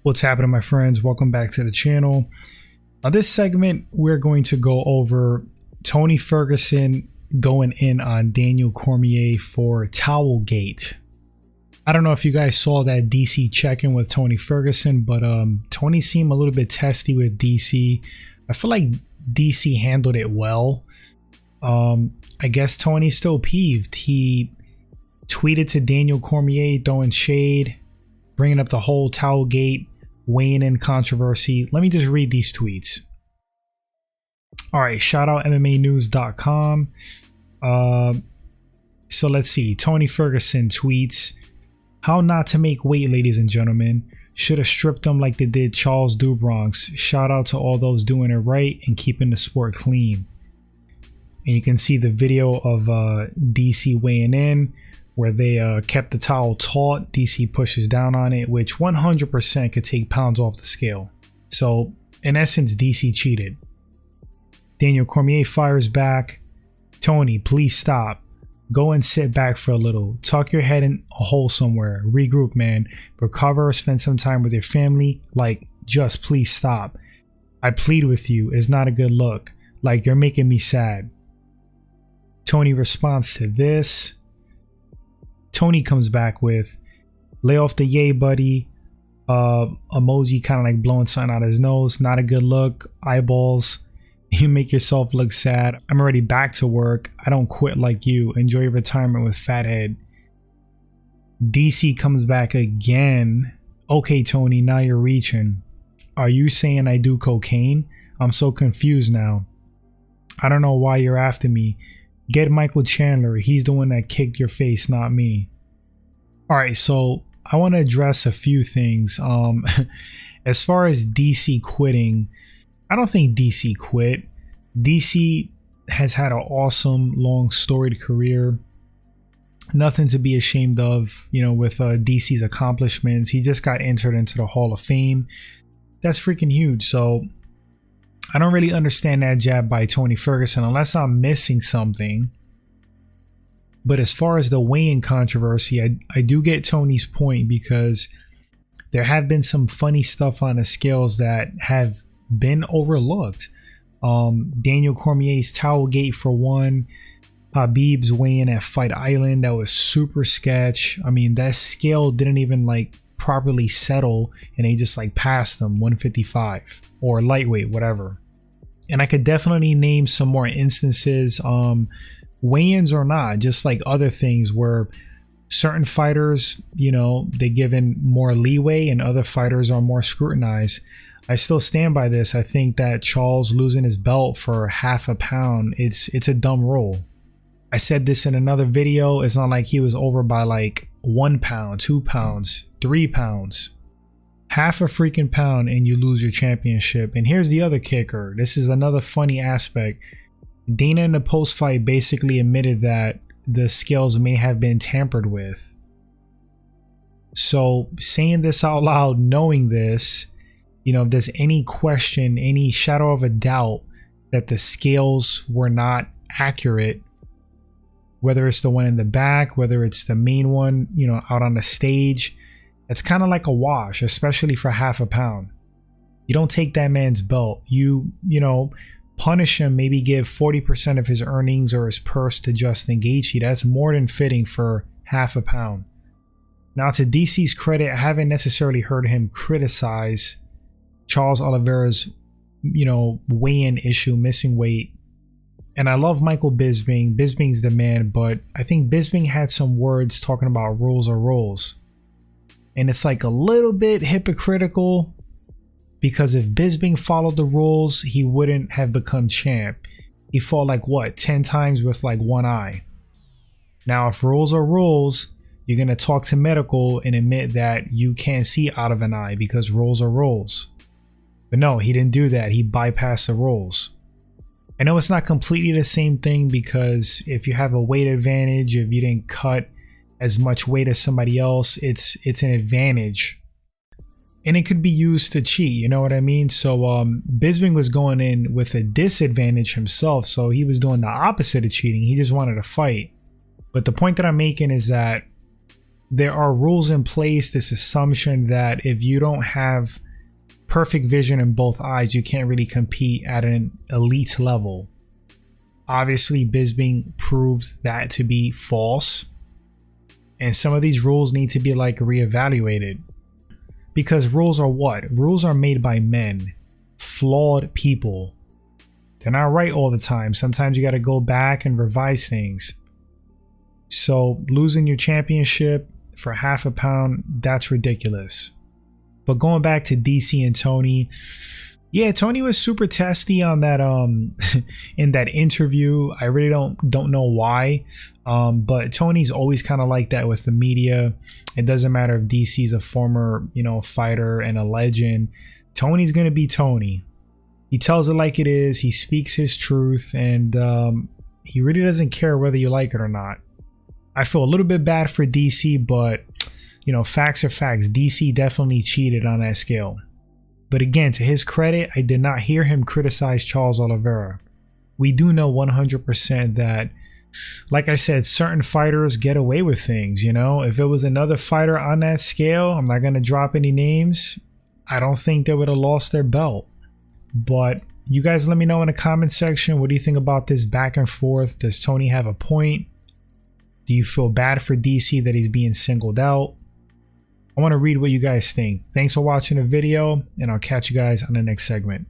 What's happening, my friends? Welcome back to the channel. On this segment, we're going to go over Tony Ferguson going in on Daniel Cormier for Towelgate. I don't know if you guys saw that DC check-in with Tony Ferguson, but Tony seemed a little bit testy with DC. I feel like DC handled it well. I guess Tony's still peeved. He tweeted to Daniel Cormier throwing shade, bringing up the whole Towelgate weighing in controversy. Let me just read these tweets. All right, shout out MMAnews.com. So let's see. Tony Ferguson tweets, "How not to make weight, ladies and gentlemen. Should have stripped them like they did Charles do Bronx. Shout out to all those doing it right and keeping the sport clean." And you can see the video of DC weighing in, where they kept the towel taut. DC pushes down on it, which 100% could take pounds off the scale. So in essence, DC cheated. Daniel Cormier fires back, "Tony, please stop. Go and sit back for a little. Tuck your head in a hole somewhere. Regroup, man. Recover, spend some time with your family. Like, just please stop. I plead with you. It's not a good look. Like, you're making me sad." Tony responds to this. Tony comes back with, "Lay off the yay, buddy." Emoji kind of like blowing something out of his nose. Not a good look. Eyeballs. "You make yourself look sad. I'm already back to work. I don't quit like you. Enjoy your retirement with fathead." DC comes back again. "Okay, Tony, now you're reaching. Are you saying I do cocaine? I'm so confused now. I don't know why you're after me. Get Michael Chandler. He's the one that kicked your face, not me." All right, so I want to address a few things. As far as DC quitting, I don't think DC quit. DC has had an awesome, long, storied career. Nothing to be ashamed of, you know, with DC's accomplishments. He just got entered into the Hall of Fame. That's freaking huge. So I don't really understand that jab by Tony Ferguson unless I'm missing something. But as far as the weigh-in controversy, I do get Tony's point, because there have been some funny stuff on the scales that have been overlooked. Daniel Cormier's Towelgate for one. Habib's weigh-in at Fight Island, that was super sketch. I mean, that scale didn't even like properly settle, and they just like passed them 155 or lightweight, whatever. And I could definitely name some more instances, weigh-ins or not, just like other things where certain fighters, you know, they're given more leeway and other fighters are more scrutinized. I still stand by this. I think that Charles losing his belt for half a pound, it's a dumb rule. I said this in another video. It's not like he was over by like 1 pound, 2 pounds, 3 pounds. Half a freaking pound and you lose your championship. And here's the other kicker. This is another funny aspect. Dana in the post-fight basically admitted that the scales may have been tampered with. So saying this out loud, knowing this, you know, if there's any question, any shadow of a doubt that the scales were not accurate, whether it's the one in the back, whether it's the main one, you know, out on the stage, it's kind of like a wash, especially for half a pound. You don't take that man's belt. You know, punish him, maybe give 40% of his earnings or his purse to Justin Gaethje. That's more than fitting for half a pound. Now, to DC's credit, I haven't necessarily heard him criticize Charles Oliveira's, you know, weigh-in issue, missing weight. And I love Michael Bisping. Bisping's the man, but I think Bisping had some words talking about rules are rules. And it's like a little bit hypocritical, because if Bisping followed the rules, he wouldn't have become champ. He fought like what, 10 times with like one eye. Now, if rules are rules, you're going to talk to medical and admit that you can't see out of an eye because rules are rules. But no, he didn't do that. He bypassed the rules. I know it's not completely the same thing, because if you have a weight advantage, if you didn't cut as much weight as somebody else, it's an advantage. And it could be used to cheat, you know what I mean? So Bisping was going in with a disadvantage himself, so he was doing the opposite of cheating. He just wanted to fight. But the point that I'm making is that there are rules in place, this assumption that if you don't have perfect vision in both eyes, you can't really compete at an elite level. Obviously, Bisping proves that to be false. And some of these rules need to be like reevaluated. Because rules are what? Rules are made by men. Flawed people. They're not right all the time. Sometimes you got to go back and revise things. So losing your championship for half a pound, that's ridiculous. But going back to DC and Tony, yeah, Tony was super testy on that in that interview. I really don't know why. But Tony's always kind of like that with the media. It doesn't matter if DC's a former, fighter and a legend. Tony's gonna be Tony. He tells it like it is. He speaks his truth, and he really doesn't care whether you like it or not. I feel a little bit bad for DC, but facts are facts. DC definitely cheated on that scale. But again, to his credit, I did not hear him criticize Charles Oliveira. We do know 100% that, like I said, certain fighters get away with things. If it was another fighter on that scale, I'm not going to drop any names, I don't think they would have lost their belt. But you guys let me know in the comment section, what do you think about this back and forth? Does Tony have a point? Do you feel bad for DC that he's being singled out? I want to read what you guys think. Thanks for watching the video, and I'll catch you guys on the next segment.